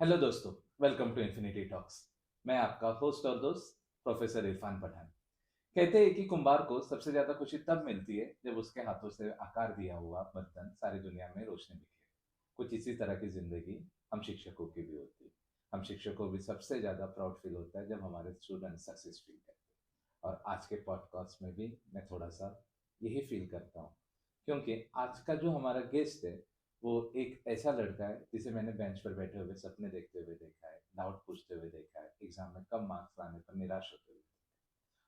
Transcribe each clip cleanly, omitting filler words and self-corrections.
Hello दोस्तों, welcome to infinity talks. मैं आपका होस्ट और दोस्त प्रोफेसर इरफान पठान। कहते हैं कि कुंभार को सबसे ज्यादा खुशी तब मिलती है जब उसके हाथों से आकार दिया हुआ बर्तन सारी दुनिया में रोशनी बिखेरे। कुछ इसी तरह की जिंदगी हम शिक्षकों की भी होती है। हम शिक्षकों को भी सबसे ज्यादा प्राउड फील होता है जब हमारे स्टूडेंट सक्सेस फील करते हैं। और आज के पॉडकास्ट में भी मैं थोड़ा सा यही फील करता हूँ, क्योंकि आज का जो हमारा गेस्ट है वो एक ऐसा लड़का है जिसे मैंने बेंच पर बैठे हुए सपने देखते हुए देखा है, डाउट पूछते हुए देखा है, एग्जाम में कम मार्क्स लाने पर निराश होते हुए,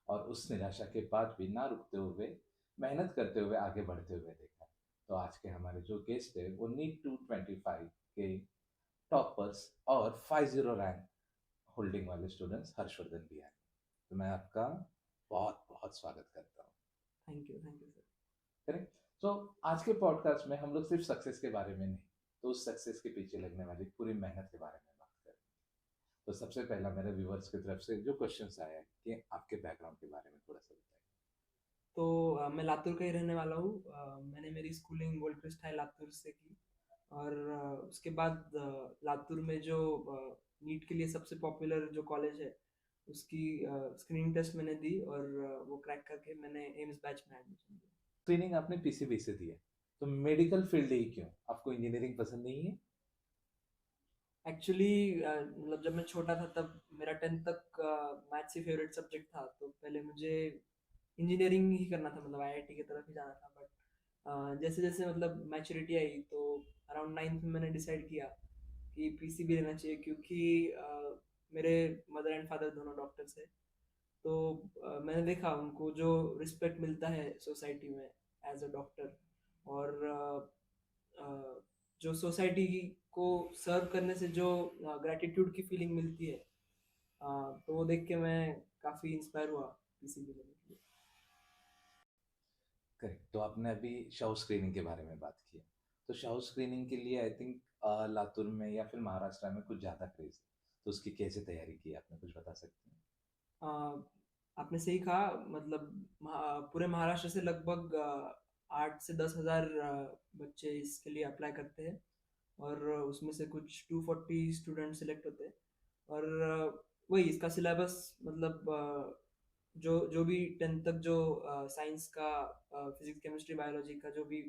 और उस निराशा के बाद भी ना रुकते हुए मेहनत करते हुए आगे बढ़ते हुए देखा है। तो आज के हमारे जो गेस्ट है वो नीट 225 के टॉपर्स और 50 रैंक होल्डिंग वाले स्टूडेंट्स हर्षवर्धन भी हैं। तो मैं आपका बहुत बहुत स्वागत करता हूँ। Thank you sir. करेक्ट। तो आज के पॉडकास्ट में हम लोग सिर्फ सक्सेस के बारे में नहीं, तो उस सक्सेस के पीछे लगने वाली पूरी मेहनत के बारे में बात करें। तो सबसे पहला मेरे व्यूवर्स की तरफ से जो क्वेश्चन आया है कि आपके बैकग्राउंड के बारे में थोड़ा सा बताइए। तो मैं लातूर का ही रहने वाला हूँ। मैंने मेरी schooling gold crest high Latur से की। और उसके बाद लातूर में जो नीट के लिए सबसे पॉपुलर जो कॉलेज है उसकी स्क्रीनिंग टेस्ट मैंने दी और वो क्रैक करके मैंने एम्स बैच में एडमिशन लिया। ट्रेनिंग आपने पीसीबी से दी है, तो मेडिकल फील्ड ही क्यों? आपको इंजीनियरिंग पसंद नहीं है? एक्चुअली मतलब जब मैं छोटा था तब मेरा 10th तक मैथ्स ही फेवरेट सब्जेक्ट था, तो पहले मुझे इंजीनियरिंग ही करना था, मतलब आईआईटी की तरफ ही जाना था। बट जैसे जैसे मतलब मैच्योरिटी आई तो अराउंड 9th में मैंने डिसाइड किया कि पीसीबी लेना चाहिए, क्योंकि मेरे मदर एंड फादर दोनों डॉक्टर्स है। तो मैंने देखा उनको जो रिस्पेक्ट मिलता है सोसाइटी में एज अ डॉक्टर, और जो सोसाइटी को सर्व करने से जो ग्रेटिट्यूड की फीलिंग मिलती है, तो वो देख के मैं काफ़ी इंस्पायर हुआ पीसीबी लेने के लिए। करेक्ट। तो आपने अभी शाउ स्क्रीनिंग के बारे में बात की है। तो शाउ स्क्रीनिंग के लिए आई थिंक लातूर में या फिर महाराष्ट्र में कुछ ज़्यादा क्रेज है, तो उसकी कैसे तैयारी की आपने कुछ बता सकते हैं? अ, आपने सही कहा। मतलब पूरे महाराष्ट्र से लगभग 8 से 10 हज़ार बच्चे इसके लिए अप्लाई करते हैं, और उसमें से कुछ 240 स्टूडेंट सिलेक्ट होते हैं। और वही इसका सिलेबस, मतलब जो जो भी 10th तक जो साइंस का, फिजिक्स केमिस्ट्री बायोलॉजी का जो भी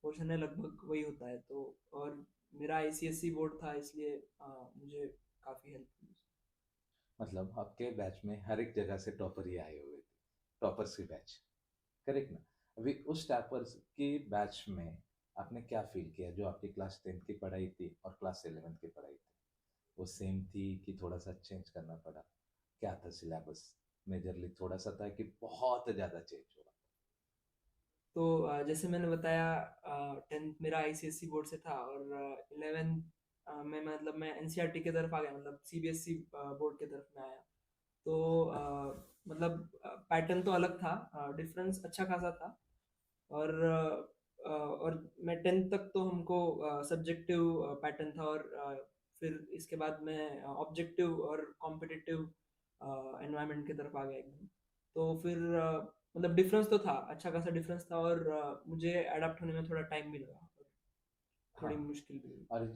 पोर्शन है लगभग वही होता है। तो और मेरा आईसीएसई बोर्ड था, इसलिए मुझे काफ़ी हेल्प हुई। मतलब आपके बैच में हर एक जगह से टॉपर ही आए हुए थे, टॉपर्स की बैच। करेक्ट ना? अभी उस टॉपर्स की बैच में आपने क्या फील किया? जो आपकी क्लास 10th की पढ़ाई थी और क्लास 11th की पढ़ाई थी, वो सेम थी कि थोड़ा सा चेंज करना पड़ा? क्या था सिलेबस? मेजरली थोड़ा सा था कि बहुत ज़्यादा चेंज हुआ? तो जैसे मैंने बताया, 10th मेरा आईसीएसई बोर्ड से था, और 11th में मतलब मैं एनसीईआरटी की तरफ आ गया, मतलब सीबीएसई बोर्ड की तरफ में आया। तो मतलब पैटर्न तो अलग था, डिफरेंस अच्छा खासा था। और मैं 10th तक तो हमको सब्जेक्टिव पैटर्न था, और फिर इसके बाद मैं ऑब्जेक्टिव और कॉम्पिटिटिव एनवायरनमेंट की तरफ आ गया एकदम। तो फिर मतलब डिफरेंस तो था, अच्छा खासा डिफरेंस था, और मुझे अडेप्ट होने में थोड़ा टाइम भी लगा, और हाँ। थोड़ी मुश्किल भी हुई। और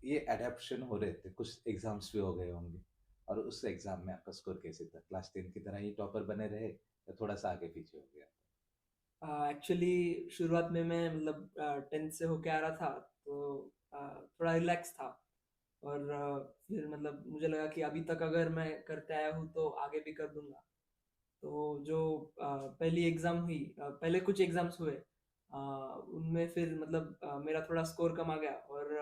ये अडेप्शन हो रहे थे, कुछ एग्जाम्स भी हो गए होंगे। और उस एग्जाम में आपका स्कोर कैसे था? क्लास 10 की तरह ही टॉपर बने रहे या थोड़ा सा आगे पीछे हो गया? एक्चुअली शुरुआत में मैं मतलब 10th से होके आ रहा था, तो थोड़ा रिलैक्स था। और फिर मतलब मुझे लगा कि अभी तक अगर मैं करते आया हूँ तो आगे भी कर दूंगा। तो जो पहली एग्ज़ाम हुई, पहले कुछ एग्ज़ाम्स हुए, उनमें फिर मतलब मेरा थोड़ा स्कोर कम आ गया, और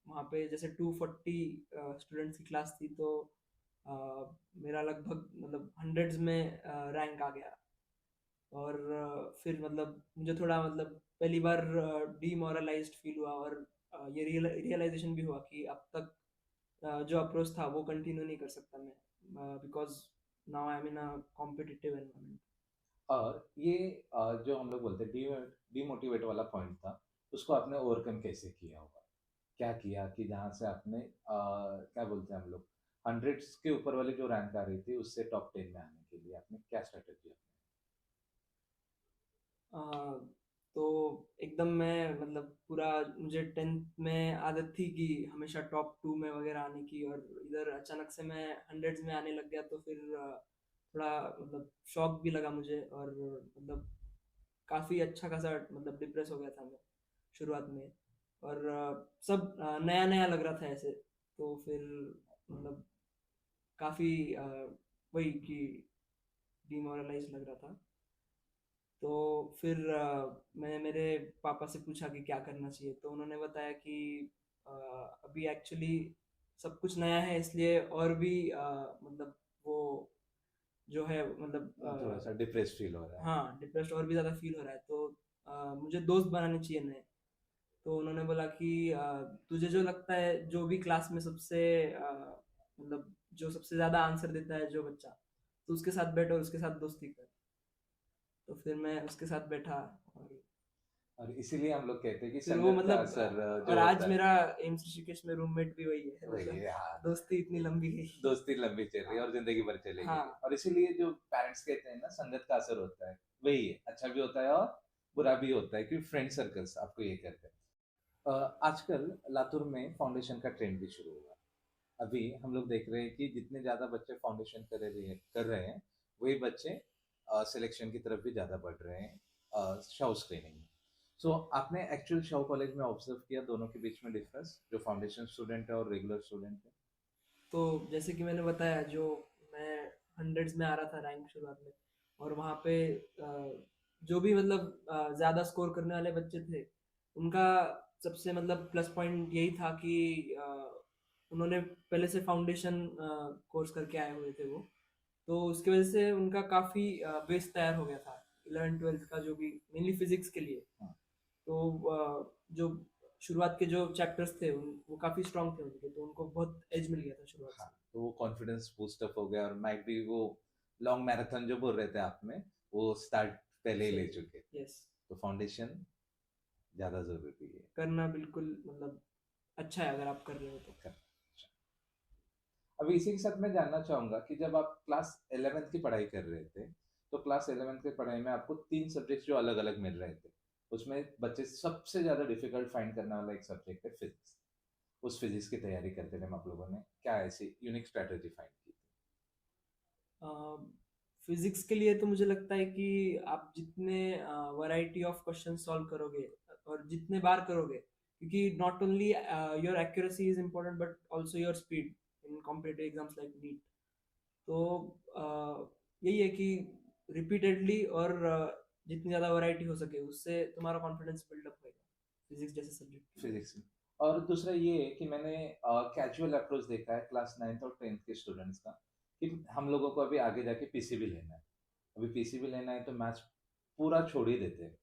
वहाँ पे जैसे 240 स्टूडेंट्स की क्लास थी, तो अ, मेरा लगभग मतलब हंड्रेड्स में रैंक आ गया। और फिर मतलब मुझे थोड़ा मतलब पहली बार डीमोरलाइज्ड फील हुआ, और ये रियलाइजेशन भी हुआ कि अब तक जो अप्रोच था वो कंटिन्यू नहीं कर सकता मैं, because now I am in a competitive environment. और ये जो हम लोग बोलते हैं डीमोटिवेट वाला पॉइंट था, उसको आपने ओवरकम कैसे किया होगा? क्या किया कि जहाँ से आपने क्या बोलते हैं हम लोग, हंड्रेड्स के ऊपर वाली जो रैंक आ रही थी उससे टॉप 10 में आने के लिए आपने क्या स्ट्रेटेजी? तो एकदम मैं मतलब पूरा मुझे 10th में आदत थी कि हमेशा टॉप 2 में वगैरह आने की, और इधर अचानक से मैं हंड्रेड्स में आने लग गया, तो फिर थोड़ा मतलब शॉक भी लगा मुझे, और मतलब काफ़ी अच्छा खासा मतलब डिप्रेस हो गया था मैं शुरुआत में। और सब नया नया लग रहा था ऐसे, तो फिर मतलब काफ़ी वही कि डिमोरलाइज लग रहा था। तो फिर मैंने मेरे पापा से पूछा कि क्या करना चाहिए, तो उन्होंने बताया कि अ, अभी एक्चुअली सब कुछ नया है, इसलिए और भी मतलब वो जो है मतलब थोड़ा सा डिप्रेस फील हो रहा है। हाँ, डिप्रेस्ड और भी ज़्यादा फील हो रहा है, तो मुझे दोस्त बनाने चाहिए नए। तो उन्होंने बोला कि तुझे जो लगता है, जो भी क्लास में सबसे मतलब जो सबसे ज़्यादा आंसर देता है जो बच्चा, तो उसके साथ बैठ और उसके साथ दोस्ती कर। तो फिर मैं उसके साथ बैठा, और और इसीलिए हम लोग कहते हैं कि फिर वो संगत का मतलब असर और जो आज होता है मेरा एम्स ऋषिकेश में रूममेट भी वही है, वही मतलब है। हाँ, दोस्ती इतनी लंबी गई। दोस्ती लंबी चल रही है हाँ, और जिंदगी भर चलेगी भी। हाँ, और इसीलिए जो पेरेंट्स कहते हैं ना, संगत का असर होता है, वही है, अच्छा भी होता है और बुरा भी होता है, क्योंकि फ्रेंड सर्कल्स आपको ये करते हैं। आजकल लातूर में फाउंडेशन का ट्रेंड भी शुरू हुआ। अभी हम लोग देख रहे हैं कि जितने ज्यादा बच्चे फाउंडेशन कर रहे हैं वही बच्चे सिलेक्शन की तरफ भी ज्यादा बढ़ रहे हैं शव स्क्रीनिंग में। सो आपने एक्चुअल शव कॉलेज में ऑब्जर्व किया दोनों के बीच में डिफरेंस, जो फाउंडेशन स्टूडेंट है और रेगुलर स्टूडेंट है? तो जैसे कि मैंने बताया, जो मैं हंड्रेड्स में आ रहा था रैंक शुरुआत में, और वहाँ पे जो भी मतलब ज़्यादा स्कोर करने वाले बच्चे थे, उनका सबसे मतलब प्लस पॉइंट यही था कि उन्होंने पहले से फाउंडेशन कोर्स करके आए हुए थे वो, तो उसकी वजह से उनका काफ़ी बेस तैयार हो गया था 11th 12th का, जो भी मेनली फिजिक्स के लिए। हाँ। तो जो शुरुआत के जो चैप्टर्स थे वो काफ़ी स्ट्रांग थे उनके, तो उनको बहुत एज मिल गया था शुरुआत हाँ, से। तो वो कॉन्फिडेंस बूस्ट अप हो गया और माइट भी वो लॉन्ग मैराथन जो बोल रहे थे आप में, वो स्टार्ट पहले ही ले सही। चुके। यस। तो फाउंडेशन ज्यादा जरूरी है। करना बिल्कुल मतलब अच्छा है अगर आप कर रहे हो तो। कर- अभी इसी के साथ मैं जानना चाहूंगा कि जब आप क्लास 11th की पढ़ाई कर रहे थे, तो क्लास 11th की पढ़ाई में आपको 3 सब्जेक्ट जो अलग अलग मिल रहे थे, उसमें बच्चे सबसे ज्यादा डिफिकल्ट फाइंड करने वाला एक सब्जेक्ट है फिजिक्स। उस फिजिक्स की तैयारी करते टाइम आप लोगों ने क्या ऐसी यूनिक स्ट्रेटेजी फाइंड की? फिजिक्स के लिए तो मुझे लगता है कि आप जितने वैरायटी ऑफ क्वेश्चन सॉल्व करोगे और जितने बार करोगे, क्योंकि not only your accuracy is important but also your speed in competitive exams like NEET. तो यही है कि रिपीटेडली और जितनी ज़्यादा वैरायटी हो सके, उससे तुम्हारा कॉन्फिडेंस बिल्डअप होएगा फिजिक्स जैसे सब्जेक्ट के लिए। फिजिक्स में। और दूसरा ये है कि मैंने कैजुअल अप्रोच देखा है क्लास 9th और 10th के स्टूडेंट्स का, कि हम लोगों को अभी आगे जाके पीसीबी लेना है। अभी पीसीबी लेना है तो मैथ्स पूरा छोड़ ही देते हैं।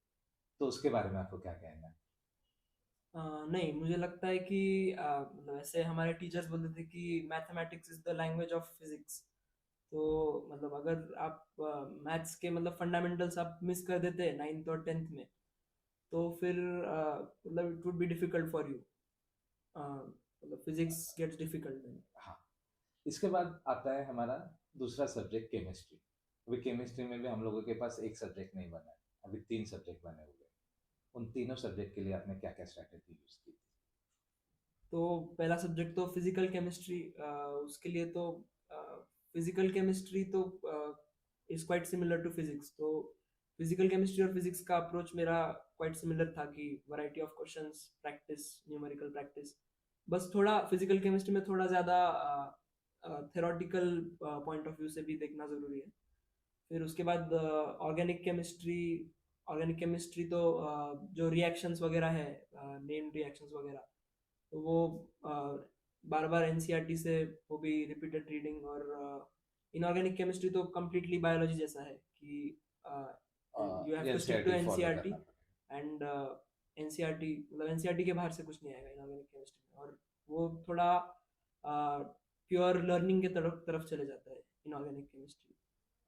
तो उसके बारे में आपको क्या कहना है? नहीं, मुझे लगता है कि मतलब ऐसे हमारे टीचर्स बोलते थे कि mathematics is the language of physics. तो मतलब अगर आप मैथ्स के मतलब फंडामेंटल्स आप मिस कर देते हैं 9th और 10th में, तो फिर मतलब it would be difficult for you, मतलब फिजिक्स गेट्स डिफिकल्ट देन। हाँ, इसके बाद आता है हमारा दूसरा सब्जेक्ट केमिस्ट्री। अभी केमिस्ट्री में भी हम लोगों के पास एक सब्जेक्ट नहीं बना है, अभी 3 सब्जेक्ट बने हुए हैं। उन तीनों सब्जेक्ट के लिए आपने क्या क्या स्ट्रैटेजी यूज की? तो पहला सब्जेक्ट तो फिजिकल केमिस्ट्री, उसके लिए तो फिजिकल केमिस्ट्री तो is quite similar to physics, तो फिजिकल केमिस्ट्री और फिजिक्स का अप्रोच मेरा क्वाइट सिमिलर था कि variety of questions, practice, numerical practice. बस थोड़ा फिजिकल केमिस्ट्री में थोड़ा ज़्यादा थेरोटिकल पॉइंट ऑफ व्यू से भी देखना ज़रूरी है। फिर उसके बाद ऑर्गेनिक केमिस्ट्री तो जो रिएक्शंस वगैरह है, नेम रिएक्शंस वगैरह, तो वो बार बार एनसीईआरटी से वो भी रिपीटेड रीडिंग। और इनऑर्गेनिक केमिस्ट्री तो कम्प्लीटली बायोलॉजी जैसा है कि you have to stick to NCERT follow NCERT, करना पड़ेगा। एंड एनसीईआरटी मतलब एनसीईआरटी के बाहर से कुछ नहीं आएगा इनऑर्गेनिक केमिस्ट्री में, और वो थोड़ा प्योर लर्निंग के तरफ तरफ चले जाता है इनऑर्गेनिक केमिस्ट्री।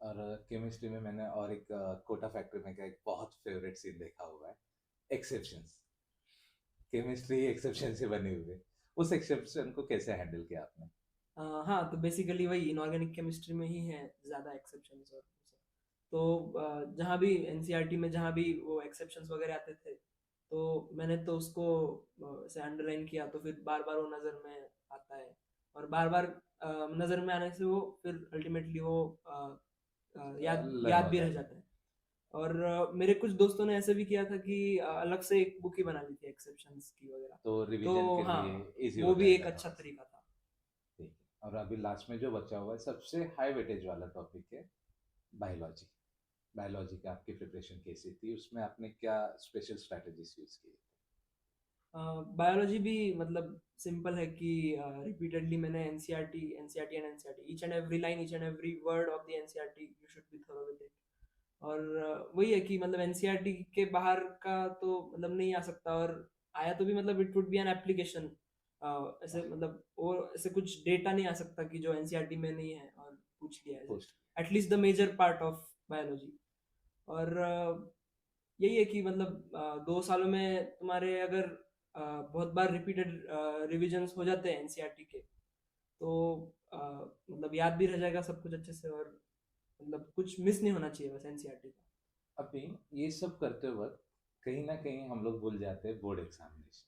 और केमिस्ट्री में मैंने और एक कोटा फैक्ट्री में का एक बहुत फेवरेट सीन देखा हुआ है, एक्सेप्शंस। केमिस्ट्री एक्सेप्शन से बनी हुई है। उस एक्सेप्शन को कैसे हैंडल किया आपने? हाँ, तो बेसिकली वही इनऑर्गेनिक केमिस्ट्री में ही है ज़्यादा एक्सेप्शंस और वो सब। तो जहाँ भी एनसीईआरटी में जहाँ भी वो एक्सेप्शंस वगैरह आते थे, तो मैंने तो उसको ऐसे अंडरलाइन किया, तो फिर बार बार वो नज़र में आता है, और बार बार नज़र में आने से वो फिर अल्टीमेटली वो याद लर्न याद हो भी रह जाता है। जाता है। और मेरे कुछ दोस्तों ने ऐसे भी किया था कि अलग से एक बुक ही बना ली थी एक्सेप्शंस की वगैरह। तो तो रिवीजन के हाँ, लिए इजी हो वो भी एक जाएगा अच्छा थोड़ा सा। तरीका था। ठीक है, और अभी लास्ट में जो बचा हुआ है सबसे हाई वेटेज वाला टॉपिक है बायोलॉजी। बायोलॉजी का आपकी प्रिपरेशन कैसी थी, उसमें आपने क्या स्पेशल स्ट्रेटजीज यूज की? बायोलॉजी भी मतलब सिंपल है कि रिपीटेडली मैंने NCERT each and every line, each and every word of the NCERT you should be thorough with it. और वही है कि मतलब एनसीईआरटी के बाहर का तो मतलब नहीं आ सकता, और आया तो भी मतलब it would be an application, ऐसे मतलब और ऐसे कुछ डेटा नहीं आ सकता कि जो एनसीईआरटी में नहीं है और पूछ लिया है, post. At least the major part of biology. और यही है कि मतलब 2 सालों में तुम्हारे अगर बहुत बार रिपीटेड रिविजन्स हो जाते हैं एनसीईआरटी के, तो मतलब याद भी रह जाएगा सब कुछ अच्छे से, और मतलब कुछ मिस नहीं होना चाहिए बस एनसीईआरटी का। अभी ये सब करते वक्त कहीं ना कहीं हम लोग भूल जाते हैं बोर्ड एग्जामिनेशन।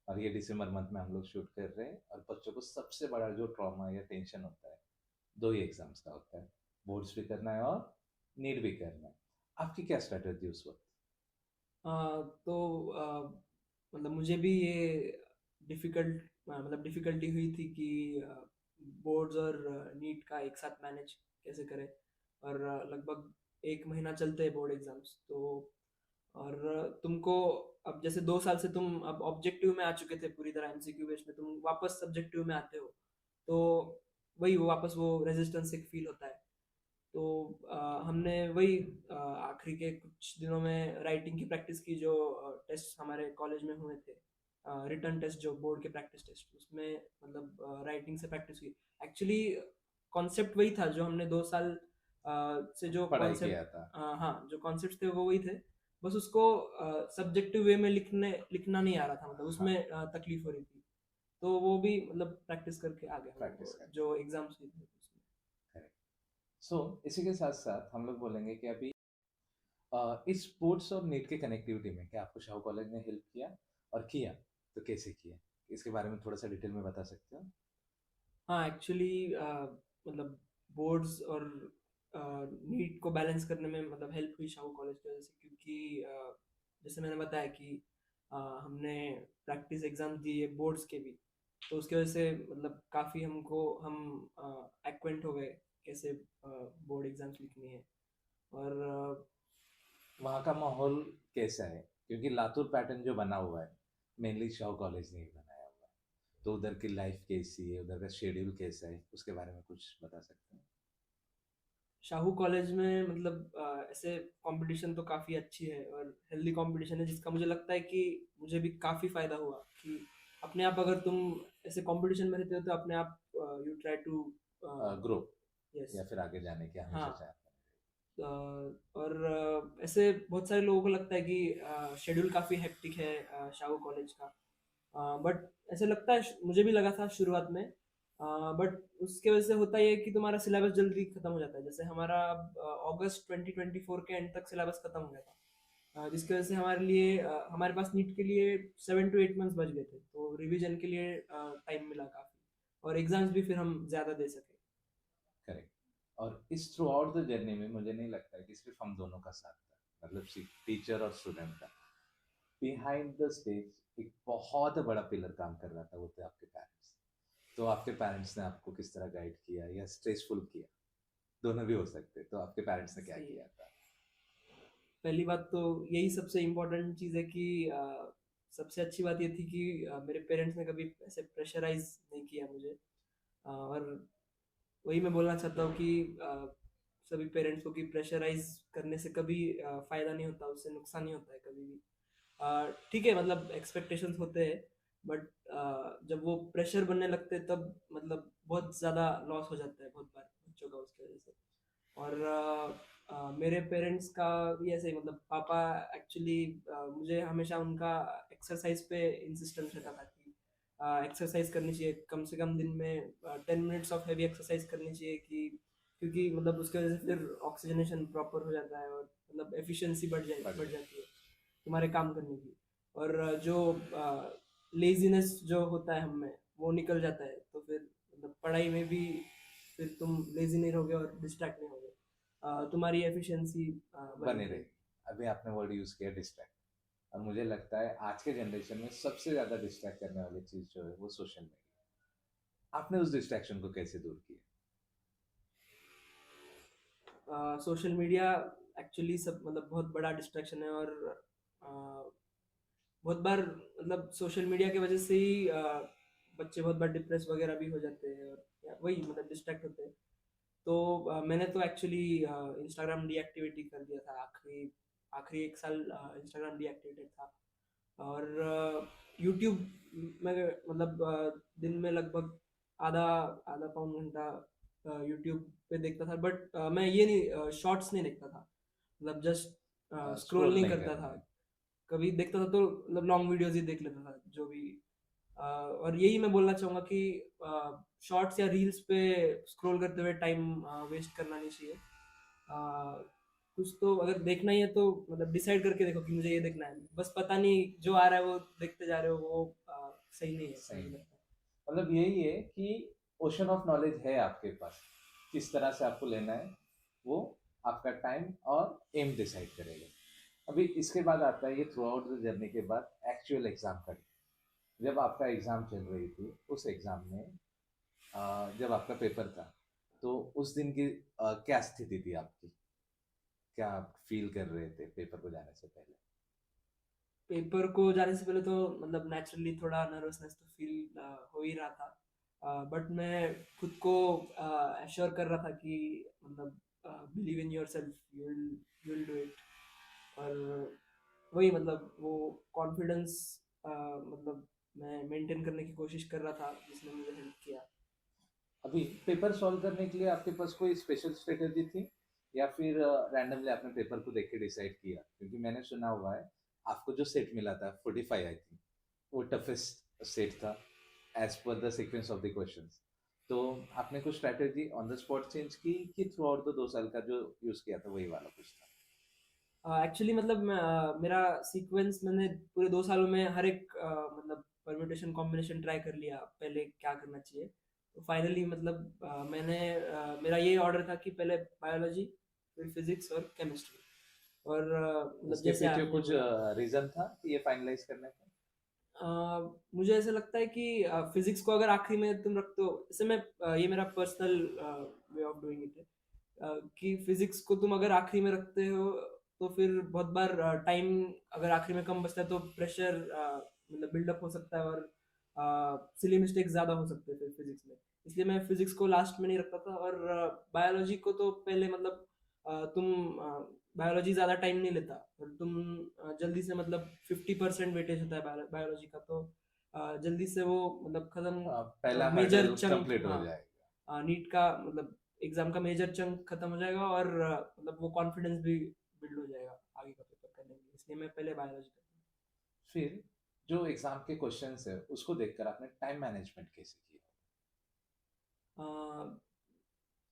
और ये दिसंबर मंथ में हम लोग शूट कर रहे हैं, और बच्चों को सबसे बड़ा जो ट्रॉमा या टेंशन होता है, दो ही एग्जाम्स का होता है। बोर्ड्स भी करना है और नीट भी करना है। आपकी क्या स्ट्रेटेजी उस वक्त? तो मतलब मुझे भी ये डिफिकल्टी हुई थी कि बोर्ड्स और नीट का एक साथ मैनेज कैसे करें। और लगभग 1 महीना चलते हैं बोर्ड एग्जाम्स, तो और तुमको अब जैसे 2 साल से तुम अब ऑब्जेक्टिव में आ चुके थे पूरी तरह, एमसीक्यू बेस्ड में तुम वापस सब्जेक्टिव में आते हो, तो वही वो वापस वो रेजिस्टेंस एक फील होता है। तो हमने वही आखिरी के कुछ दिनों में राइटिंग की प्रैक्टिस की, जो टेस्ट हमारे कॉलेज में हुए थे, रिटर्न टेस्ट जो बोर्ड के प्रैक्टिस टेस्ट, उसमें मतलब राइटिंग से प्रैक्टिस की। एक्चुअली कॉन्सेप्ट वही था जो हमने 2 साल से जो पढ़ाई किया कॉन्सेप्ट, था। हाँ जो कॉन्सेप्ट थे वो वही थे, बस उसको सब्जेक्टिव वे में लिखना नहीं आ रहा था, मतलब हाँ, उसमें तकलीफ हो रही थी। तो वो भी मतलब प्रैक्टिस करके आ गया हूँ प्रैक्टिस कर। जो एग्जाम्स हुए थे उसमें। करेक्ट। सो इसी के साथ साथ हम लोग बोलेंगे कि अभी इस स्पोर्ट्स और नीट के कनेक्टिविटी में क्या आपको शाहू कॉलेज ने हेल्प किया, और किया तो कैसे किया? इसके बारे में थोड़ा सा डिटेल में बता सकते हो? हाँ एक्चुअली मतलब बोर्ड्स और नीट को बैलेंस करने में मतलब हेल्प हुई शाहू कॉलेज की वजह से, क्योंकि जैसे मैंने बताया कि हमने प्रैक्टिस एग्जाम्स दिए बोर्ड्स के भी, तो उसकी वजह से मतलब काफ़ी हम एक्वेंट हो गए कैसे बोर्ड एग्जाम्स लिखनी है। और वहाँ का माहौल कैसा है? क्योंकि लातूर पैटर्न जो बना हुआ है, मेनली शाहू कॉलेज ने ही बनाया हुआ है। तो उधर की लाइफ कैसी है, उधर का शेड्यूल कैसा है, उसके बारे में कुछ बता सकते हैं? शाहू कॉलेज में मतलब ऐसे कंपटीशन तो काफ़ी अच्छी है और हेल्दी कंपटीशन है, जिसका मुझे लगता है कि मुझे भी काफ़ी फ़ायदा हुआ कि अपने आप अगर तुम ऐसे कंपटीशन में रहते हो तो अपने आप you try to. Grow, yes. या फिर आगे जाने की हाँ। हमेशा चाहते और ऐसे बहुत सारे लोगों को लगता है कि शेड्यूल काफ़ी हेक्टिक है शाहू कॉलेज का, बट ऐसे लगता है, मुझे भी लगा था शुरुआत में, बट उसके वजह से होता ये है कि तुम्हारा सिलेबस जल्दी खत्म हो जाता है। जैसे हमारा अगस्त 2024 के एंड तक सिलेबस खत्म हो गया था, जिसकी वजह से हमारे लिए हमारे पास नीट के लिए 7 to 8 मंथ्स बच गए थे, तो रिवीजन के लिए टाइम मिला काफ़ी, और एग्जाम्स भी फिर हम ज़्यादा दे सके। हैं। करेक्ट। और इस थ्रू आउट द जर्नी में मुझे नहीं लगता है कि सिर्फ हम दोनों का साथ था, मतलब सिर्फ टीचर और स्टूडेंट का। बिहाइंड द स्टेज एक बहुत बड़ा पिलर काम कर रहा था, वो थे आपके पेरेंट्स। तो आपके पेरेंट्स ने आपको किस तरह गाइड किया या स्ट्रेसफुल किया? दोनों भी हो सकते, तो आपके पेरेंट्स ने क्या सही है। किया था? पहली बात तो यही सबसे इम्पोर्टेंट चीज़ है कि सबसे अच्छी बात ये थी कि मेरे पेरेंट्स ने कभी ऐसे प्रेशराइज नहीं किया मुझे, और वही मैं बोलना चाहता हूँ कि सभी पेरेंट्स को कि प्रेशराइज करने से कभी फ़ायदा नहीं होता, उससे नुकसान ही होता है कभी भी। ठीक है, मतलब एक्सपेक्टेशंस होते हैं, बट जब वो प्रेशर बनने लगते हैं तब मतलब बहुत ज़्यादा लॉस हो जाता है बहुत बार बच्चों का उसकी वजह से। और मेरे पेरेंट्स का भी ऐसे ही, मतलब पापा एक्चुअली मुझे हमेशा उनका एक्सरसाइज पे इंसिस्टेंस रहता था कि एक्सरसाइज करनी चाहिए, कम से कम दिन में 10 मिनट्स ऑफ हैवी एक्सरसाइज करनी चाहिए, कि क्योंकि मतलब उसकी वजह से फिर ऑक्सीजनेशन प्रॉपर हो जाता है और मतलब एफिशिएंसी बढ़ जाती है तुम्हारे काम करने की। और जो लेजीनेस जो होता है हम में वो निकल जाता है, तो फिर मतलब पढ़ाई में भी फिर तुम लेजी नहीं रहोगे और डिस्ट्रैक्ट नहीं होगे, तुम्हारी एफिशिएंसी बनी बने रहेगी। रहेगी। अभी आपने वर्ड यूज किया डिस्ट्रैक्ट, और मुझे लगता है आज के जनरेशन में सबसे ज्यादा डिस्ट्रैक्ट करने वाली चीज जो है वो सोशल मीडिया। आपने उस डिस्ट्रैक्शन को कैसे दूर किया? सोशल मीडिया एक्चुअली सब मतलब बहुत बड़ा डिस्ट्रैक्शन है, और बहुत बार मतलब सोशल मीडिया की वजह से ही बच्चे बहुत बार डिप्रेस वगैरह भी हो जाते हैं, और वही मतलब डिस्ट्रैक्ट होते हैं। तो मैंने तो एक्चुअली इंस्टाग्राम डीएक्टिवेट कर दिया था, आखिरी आखिरी एक साल इंस्टाग्राम डीएक्टिवेटेड था। और यूट्यूब में मतलब दिन में लगभग आधा आधा पौन घंटा यूट्यूब पे देखता था, बट मैं ये नहीं शॉर्ट्स नहीं देखता था, मतलब जस्ट स्क्रॉल स्क्रॉल नहीं नहीं करता था। करते? कभी देखता था तो मतलब लॉन्ग वीडियोस ही देख लेता था जो भी। और यही मैं बोलना चाहूँगा कि शॉर्ट्स या रील्स पे स्क्रॉल करते हुए टाइम वेस्ट करना नहीं चाहिए। कुछ तो अगर देखना ही है तो मतलब डिसाइड करके देखो कि मुझे ये देखना है, बस पता नहीं जो आ रहा है वो देखते जा रहे हो, वो सही नहीं है सही मुझे नहीं। लगता है। मतलब यही है कि ओशन ऑफ नॉलेज है आपके पास, किस तरह से आपको लेना है वो आपका टाइम और एम डिसाइड करेगा। अभी इसके बाद आता है ये थ्रू आउट द जर्नी के बाद एक्चुअल एग्जाम का day। जब आपका एग्जाम चल रही थी उस एग्जाम में जब आपका पेपर था, तो उस दिन की क्या स्थिति थी आपकी? क्या आप फील कर रहे थे पेपर को जाने से पहले? पेपर को जाने से पहले तो मतलब नेचुरली थोड़ा नर्वसनेस तो फील हो ही रहा था, बट मैं खुद को एश्योर कर रहा था कि मतलब believe in your self, you will do it. और वही मतलब वो कॉन्फिडेंस मतलब मैं मेंटेन करने की कोशिश कर रहा था, जिसने मुझे हेल्प किया। अभी पेपर सॉल्व करने के लिए आपके पास कोई स्पेशल स्ट्रेटेजी थी, या फिर रैंडमली आपने पेपर को देख के डिसाइड किया? क्योंकि मैंने सुना हुआ है आपको जो सेट मिला था 45 आई थिंक, वो टफेस्ट सेट था as per the sequence of the questions. तो आपने कुछ strategy on the spot change की कि थ्रू आउट द 2 साल का जो यूज किया था वही वाला कुछ था? एक्चुअली मतलब मेरा सीक्वेंस मैंने पूरे 2 सालों में हर एक मतलब परम्यूटेशन कॉम्बिनेशन ट्राई कर लिया पहले क्या करना चाहिए। तो फाइनली मतलब मेरा ये ऑर्डर था कि पहले बायोलॉजी, फिर फिजिक्स और केमिस्ट्री। और मतलब इसके जैसे पीछे आपने कुछ बोला, रीजन था कि ये फाइनलाइज करने का? अ, मुझे ऐसा लगता है कि फिजिक्स को अगर आखिरी में तुम रखते हो, जैसे मैं ये मेरा personal way of doing it है, कि फिजिक्स को तुम अगर आखिरी में रखते हो तो फिर बहुत बार टाइम अगर आखिरी में कम बचता है तो प्रेशर मतलब बिल्डअप हो सकता है, और सिली मिस्टेक्स ज़्यादा हो सकते हैं फिर फिजिक्स में। इसलिए मैं फिजिक्स को लास्ट में नहीं रखता था। और बायोलॉजी को तो पहले मतलब तुम बायोलॉजी ज़्यादा टाइम नहीं लेता, और तुम जल्दी से मतलब 50% वेटेज होता है बायोलॉजी का, तो जल्दी से वो मतलब पहला खत्म मेजर हर्डल चंक, कंप्लीट हो हाँ जाएगा। नीट का मतलब एग्जाम का मेजर चंक खत्म हो जाएगा, और मतलब वो कॉन्फिडेंस भी बिल्ड हो जाएगा आगे का पेपर करने के लिए। इसलिए मैं पहले बायोलॉजी करता फिर जो एग्जाम के क्वेश्चंस है उसको देखकर आपने टाइम मैनेजमेंट कैसे किया? हूँ।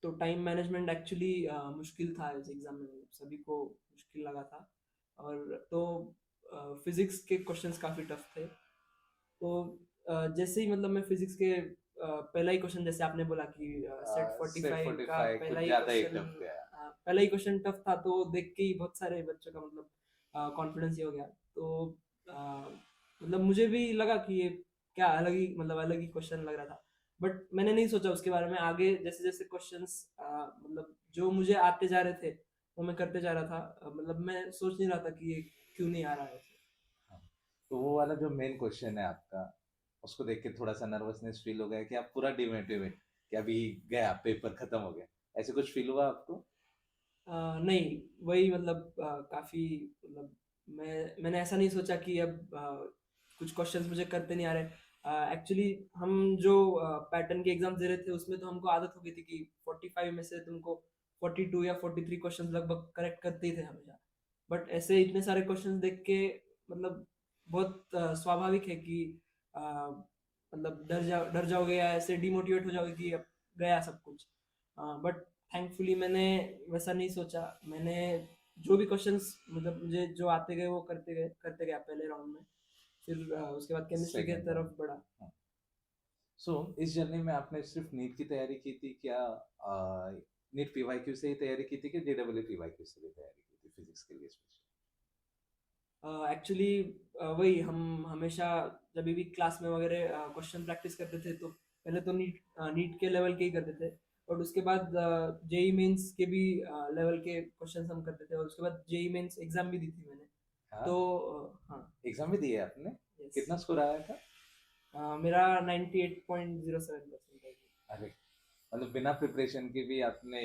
तो टाइम मैनेजमेंट एक्चुअली मुश्किल था इस एग्जाम में, मतलब सभी को मुश्किल लगा था। और तो फिजिक्स के क्वेश्चंस काफ़ी टफ थे। तो जैसे ही मतलब मैं फिजिक्स के पहला ही क्वेश्चन, जैसे आपने बोला कि सेट सेट 45 का 45 पहला कुछ ही ज्यादा ही क्वेश्चन, टफ गया। पहला ही क्वेश्चन टफ था, तो देख के ही बहुत सारे बच्चों का मतलब कॉन्फिडेंस ही हो गया। तो मतलब मुझे भी लगा कि ये क्या अलग ही मतलब अलग ही क्वेश्चन लग रहा था, बट मैंने नहीं सोचा उसके बारे में आगे। जैसे जैसे क्वेश्चंस मतलब जो मुझे आते जा रहे थे वो मैं करते जा रहा था, मतलब मैं सोच नहीं रहा था कि ये क्यों नहीं आ रहा है। हाँ। तो वो वाला जो मेन क्वेश्चन है आपका, उसको देख के थोड़ा सा नर्वसनेस फील हो गया कि आप पूरा डिमोटिवेट, कि अभी गया पेपर खत्म हो गया, ऐसे कुछ फील हुआ आपको? नहीं, वही मतलब काफ़ी मतलब मैंने ऐसा नहीं सोचा कि अब कुछ क्वेश्चंस मुझे करते नहीं आ रहे। एक्चुअली हम जो पैटर्न के एग्जाम दे रहे थे उसमें तो हमको आदत हो गई थी कि 45 में से तुमको 42 या 43 क्वेश्चंस लगभग करेक्ट करते ही थे हमेशा। बट ऐसे इतने सारे क्वेश्चंस देख के मतलब बहुत स्वाभाविक है कि मतलब डर जाओगे या ऐसे डिमोटिवेट हो जाओगे कि अब गया सब कुछ। बट थैंकफुली मैंने वैसा नहीं सोचा। मैंने जो भी क्वेश्चंस मतलब मुझे जो आते गए वो करते गया पहले राउंड में। फिर उसके बाद केमिस्ट्री की सेकंड तरफ बढ़ा। राउंड। सो इस जर्नी में आपने सिर्फ नीट की तैयारी की थी क्या? नीट पीवाईक्यू से ही तैयारी की थी कि जेडब्ल्यू पीवाईक्यू से भी तैयारी की थी फिजिक्स के लिए स्पेशल? एक्चुअली वही हम हमेशा जब भी क्लास में वगैरह क्वेश्चन प्रैक्टिस करते थे तो पहले तो नीट के लेवल के ही करते थे, और उसके बाद जेई मेंस के भी लेवल के क्वेश्चंस हम करते थे, और उसके बाद जेई मेंस एग्जाम भी दी थी मैंने। हाँ, तो हाँ। एग्जाम भी दिए आपने? यस। कितना स्कोर आया था? मेरा 98.07% है। अरे, मतलब बिना प्रिपरेशन के भी आपने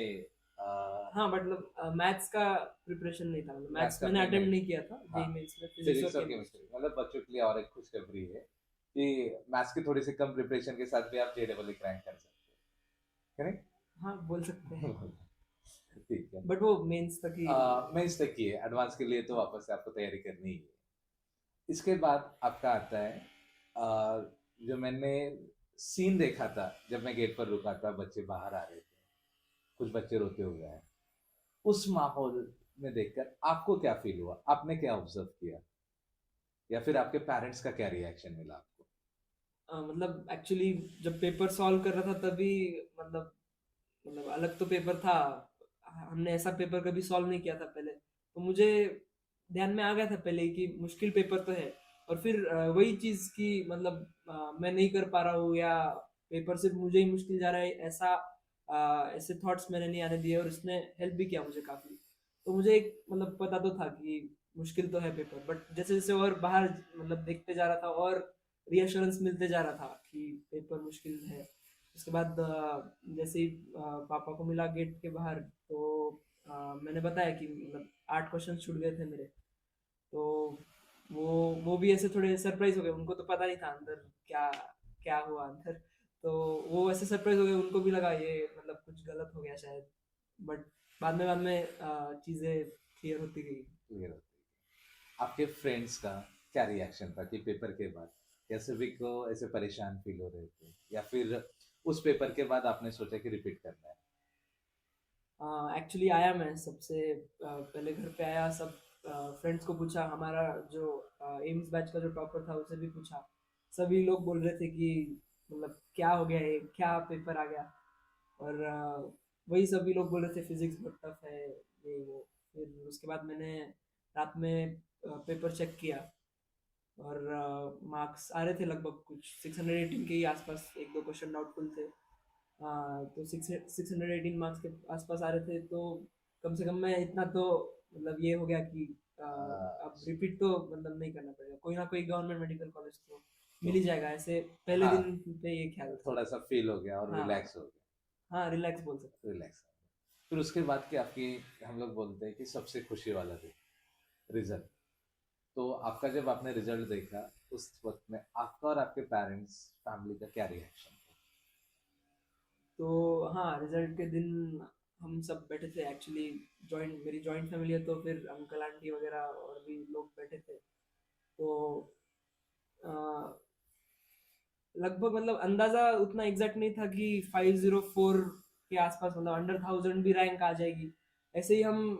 हाँ, मतलब मैथ्स का प्रिपरेशन नहीं था, मतलब मैथ्स मैथ्स का मैंने आपने अटेम्प्ट नहीं? नहीं किया था हाँ, जेई मेंस में, फिजिक्स और फिजिक्स और केमिस्ट्री। केमिस्ट्री मतलब बच्चों के लिए और एक खुशखबरी है कि मैथ्स की थोड़ी सी कम प्रिपरेशन के साथ भी आप जेडब्ल्यू क्रैक कर सकते हैं, हाँ, बोल सकते हैं। करेक्ट? ठीक है। बट वो मेंस तक ही। मैं इस तक की है, एडवांस के लिए तो वापस से आपको तैयारी करनी ही है। इसके बाद आपका आता है जो मैंने सीन देखा था जब मैं गेट पर रुका था, बच्चे बाहर आ रहे थे, कुछ बच्चे रोते हुए आए, उस माहौल में देखकर आपको क्या फील हुआ? आपने क्या ऑब्जर्व किया, या फिर आपके पेरेंट्स का क्या रिएक्शन मिला आपको? मतलब एक्चुअली जब पेपर सॉल्व कर रहा था तभी मतलब अलग तो पेपर था। हमने ऐसा पेपर कभी सॉल्व नहीं किया था पहले, तो मुझे ध्यान में आ गया था पहले ही कि मुश्किल पेपर तो है। और फिर वही चीज़ की मतलब मैं नहीं कर पा रहा हूँ, या पेपर सिर्फ मुझे ही मुश्किल जा रहा है, ऐसे थॉट्स मैंने नहीं आने दिए, और इसने हेल्प भी किया मुझे काफ़ी। तो मुझे एक मतलब पता तो था कि मुश्किल तो है पेपर, बट जैसे जैसे और बाहर मतलब देखते जा रहा था, और रीअश्योरेंस मिलते जा रहा था कि पेपर मुश्किल है। उसके बाद जैसे ही पापा को मिला गेट के बाहर, तो मैंने बताया कि मतलब 8 क्वेश्चन छूट गए थे मेरे। तो वो वो भी ऐसे थोड़े सरप्राइज हो गए, उनको तो पता नहीं था अंदर क्या क्या हुआ अंदर। तो वो ऐसे सरप्राइज हो गए, उनको भी लगा ये मतलब कुछ गलत हो गया शायद। बट बाद में चीज़ें क्लियर होती गई। क्लियर होती है। आपके फ्रेंड्स का क्या रिएक्शन था कि पेपर के बाद, या सभी को ऐसे परेशान फील हो रहे थे, या फिर उस पेपर के बाद आपने सोचा कि रिपीट करना है? एक्चुअली आया मैं सबसे पहले घर पे आया, सब फ्रेंड्स को पूछा, हमारा जो एम्स बैच का जो टॉपर था उसे भी पूछा। सभी लोग बोल रहे थे कि मतलब क्या हो गया, ये क्या पेपर आ गया। और वही सभी लोग बोल रहे थे फिजिक्स बहुत टफ है, ये वो। फिर उसके बाद मैंने रात में पेपर चेक किया, और मार्क्स आ रहे थे लगभग कुछ 618 के ही आसपास, एक दो क्वेश्चन डाउटफुल थे। तो 618 मार्क्स के आसपास आ रहे थे, तो कम से कम मैं इतना तो मतलब ये हो गया कि अब रिपीट तो मतलब नहीं करना पड़ेगा, कोई ना कोई गवर्नमेंट मेडिकल कॉलेज तो मिल तो ही जाएगा, ऐसे पहले हाँ, दिन पे ये ख्याल था। थोड़ा सा फील हो गया और हाँ। रिलैक्स हो गया। हाँ, रिलैक्स बोल सकते रिलैक्स। फिर उसके बाद की आपकी, हम लोग बोलते हैं कि सबसे खुशी वाला दिन, रिजल्ट। तो आपका जब आपने रिजल्ट देखा, उस वक्त में आपका और आपके पेरेंट्स फैमिली का क्या रिएक्शन था? तो हाँ, रिजल्ट के दिन हम सब बैठे थे एक्चुअली। जॉइंट मेरी जॉइंट फैमिली है, तो फिर अंकल आंटी वगैरह और भी लोग बैठे थे। तो अ, लगभग मतलब अंदाजा उतना एग्जैक्ट नहीं था कि 504 के आसपास मतलब अंडर 1000 भी रैंक आ जाएगी। ऐसे ही हम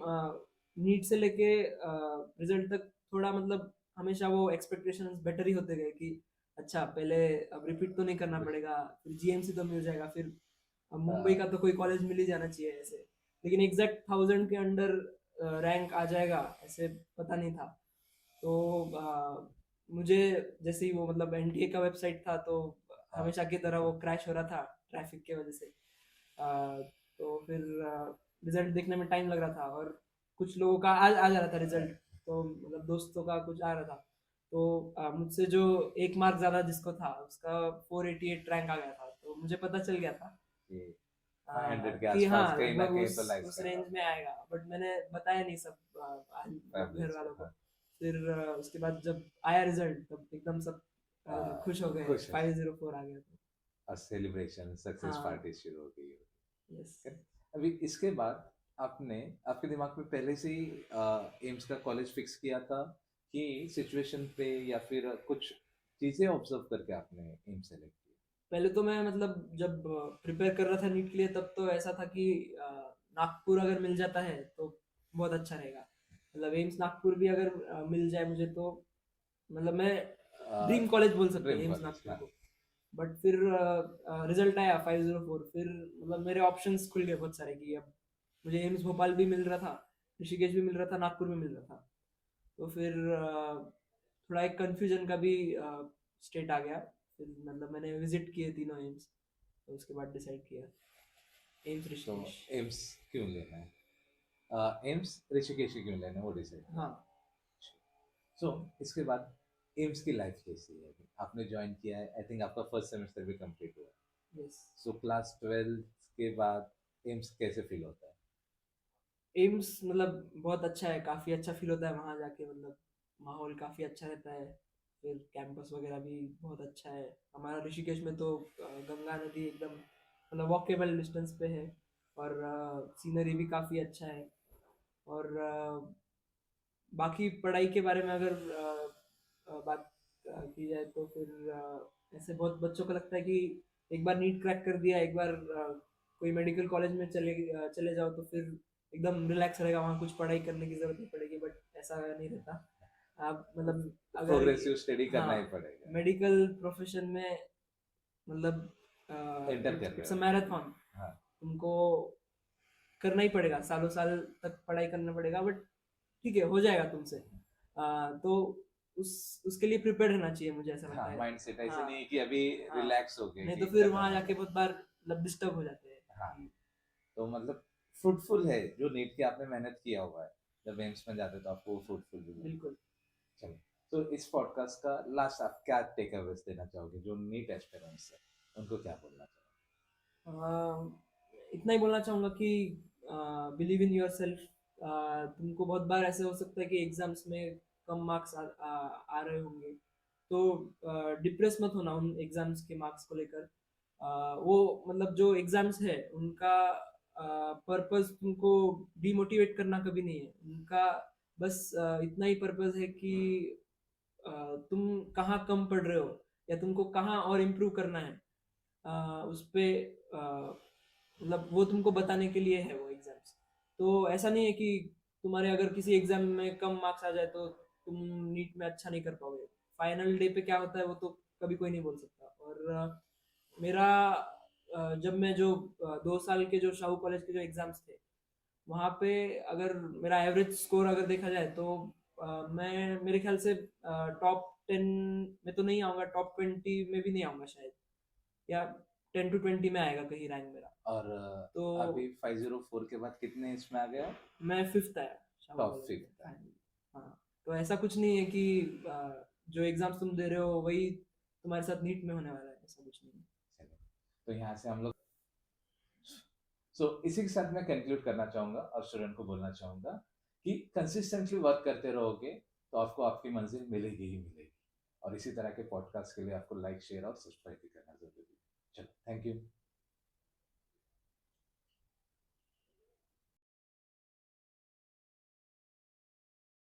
नीट से लेके रिजल्ट तक थोड़ा मतलब हमेशा वो एक्सपेक्टेशंस बेटर ही होते गए कि अच्छा पहले अब रिपीट तो नहीं करना पड़ेगा, फिर जीएमसी तो मिल जाएगा, फिर अब मुंबई का तो कोई कॉलेज मिल ही जाना चाहिए ऐसे। लेकिन एग्जैक्ट 1000 के अंडर रैंक आ जाएगा ऐसे पता नहीं था। तो मुझे जैसे ही वो मतलब एनटीए का वेबसाइट था, तो हमेशा की तरह वो क्रैश हो रहा था ट्रैफिक की वजह से। तो फिर रिजल्ट देखने में टाइम लग रहा था, और कुछ लोगों का आ जा रहा था रिजल्ट, तो मतलब दोस्तों का कुछ आ रहा था। तो मुझसे जो एक मार्क ज़्यादा जिसको था उसका 488 रैंक आ गया था, तो मुझे पता चल गया था कि 500 के कि आसपास हाँ कहीं ना लगभग कहीं उस तो लाइफ उस कर रहा रेंज में आएगा, बट मैंने बताया नहीं सब मतलब घर फैमिलीज वालों को। को। हाँ, फिर उसके बाद जब आया रिजल्ट तब एकदम सब खुश हो गए, खुश है। 504 आ गया तो। और सेलिब्रेशन, सक्सेस हाँ। पार्टी शुरू हो गई। यस। Correct? अभी इसके बाद आपने, आपके दिमाग में पहले से ही एम्स का कॉलेज फिक्स किया था, कि सिचुएशन पे या फिर कुछ चीजें ऑब्जर्व करके आपने एम सेलेक्ट किया? पहले तो मैं मतलब जब प्रिपेयर कर रहा था नीट के लिए, तब तो ऐसा था कि नागपुर अगर मिल जाता है तो बहुत अच्छा रहेगा। मतलब एम्स नागपुर भी अगर मिल जाए मुझे तो मतलब मैं ड्रीम कॉलेज बोल सकते हैं ड्रीम एम्स कॉलेज, नागपुर हाँ। को। बट फिर रिजल्ट आया 504, फिर मतलब मेरे ऑप्शंस खुल गए बहुत सारे कि अब मुझे एम्स भोपाल भी मिल रहा था, ऋषिकेश भी मिल रहा था, नागपुर भी मिल रहा था। तो फिर थोड़ा एक कंफ्यूजन का भी स्टेट आ गया। फिर मतलब मैंने विजिट किए तीनों एम्स, तो उसके बाद डिसाइड किया एम्स तो ऋषिकेश। एम्स क्यों लेना है, एम्स ऋषिकेश ही क्यों लेना है वो डिसाइड किया। हाँ। सो इसके बाद एम्स की लाइफ कैसी है? आपने ज्वाइन किया है, आई थिंक आपका फर्स्ट सेमेस्टर भी कंप्लीट हुआ है। यस। सो क्लास 12 के बाद एम्स कैसे फील होता है? एम्स मतलब बहुत अच्छा है, काफ़ी अच्छा फील होता है वहाँ जाके। मतलब माहौल काफ़ी अच्छा रहता है। फिर कैंपस वगैरह भी बहुत अच्छा है। हमारा ऋषिकेश में तो गंगा नदी एकदम मतलब वॉकेबल डिस्टेंस पे है। और सीनरी भी काफ़ी अच्छा है। और बाकी पढ़ाई के बारे में अगर बात की जाए तो फिर ऐसे बहुत बच्चों को लगता है कि एक बार नीट क्रैक कर दिया, एक बार कोई मेडिकल कॉलेज में चले जाओ तो फिर एकदम रिलैक्स रहेगा, वहाँ कुछ पढ़ाई करने की ज़रूरत नहीं पड़ेगी। बट ऐसा नहीं रहता। आप मतलब अगर प्रोग्रेसिव स्टडी करना हाँ, ही पड़ेगा। मेडिकल प्रोफेशन में मतलब एंटर कर रहे इट्स अ हो। मैराथन। हाँ। तुमको करना ही पड़ेगा, सालों साल तक पढ़ाई करना पड़ेगा। बट ठीक है, हो जाएगा तुमसे। तो उसके लिए प्रिपेयर रहना चाहिए, मुझे ऐसा लगता हाँ, है। माइंड सेट ऐसे हाँ। नहीं कि अभी हाँ। रिलैक्स हो गए नहीं कि तो फिर खत्म वहां हो जाके गया। बहुत बार मतलब डिस्टर्ब हो जाते हैं हाँ, कि तो मतलब फ्रूटफुल है जो नीट की आपने मेहनत किया हुआ है। जब एम्स में जाते तो आपको फ्रूटफुल भी लगता है। बिल्कुल। चलो, तो इस पॉडकास्ट का लास्ट आप क्या टेक अवेज देना चाहोगे जो नीट एस्पिरेंट्स है, उनको क्या बोलना चाहोगे? इतना ही बोलना चाहूँगा कि बिलीव इन योर सेल्फ। तुमको बहुत बार ऐसे हो सकता है कि एग्जाम्स में कम मार्क्स आ रहे होंगे, तो डिप्रेस मत होना उन एग्जाम्स के मार्क्स को लेकर। वो मतलब जो एग्जाम्स है उनका पर्पस तुमको डीमोटिवेट करना कभी नहीं है। उनका बस इतना ही पर्पस है कि अ, तुम कहाँ कम पढ़ रहे हो या तुमको कहाँ और इम्प्रूव करना है। उस पे मतलब वो तुमको बताने के लिए है वो एग्जाम्स। तो ऐसा नहीं है कि तुम्हारे अगर किसी एग्जाम में कम मार्क्स आ जाए तो तुम नीट में अच्छा नहीं कर पाओगे। फाइनल डे पे क्या होता है वो तो कभी कोई नहीं बोल सकता। और मेरा जब मैं जो 2 साल के जो शाहू कॉलेज के जो एग्जाम्स थे वहाँ पे अगर मेरा एवरेज स्कोर अगर देखा जाए तो मैं मेरे ख्याल से टॉप 10 में तो नहीं आऊँगा, टॉप 20 में भी नहीं आऊँगा शायद, या 10 to 20 में आएगा कहीं रैंक मेरा। और तो अभी 504 के बाद कितने इसमें आ गया? मैं फिफ्थ आया शाहू टॉप कॉलेज में 5 है। फाइनली। हाँ। तो ऐसा कुछ नहीं है कि जो एग्जाम्स तुम दे रहे हो वही तुम्हारे साथ नीट में होने वाला है, ऐसा कुछ नहीं है। चलो, तो यहाँ से हम लोग इसी के साथ मैं कंक्लूड करना चाहूंगा और स्टूडेंट को बोलना चाहूंगा कि कंसिस्टेंटली वर्क करते रहोगे तो आपको आपकी मंजिल मिलेगी ही मिलेगी। और इसी तरह के पॉडकास्ट के लिए आपको लाइक शेयर और सब्सक्राइब भी करना जरूरी है। चलो, थैंक यू।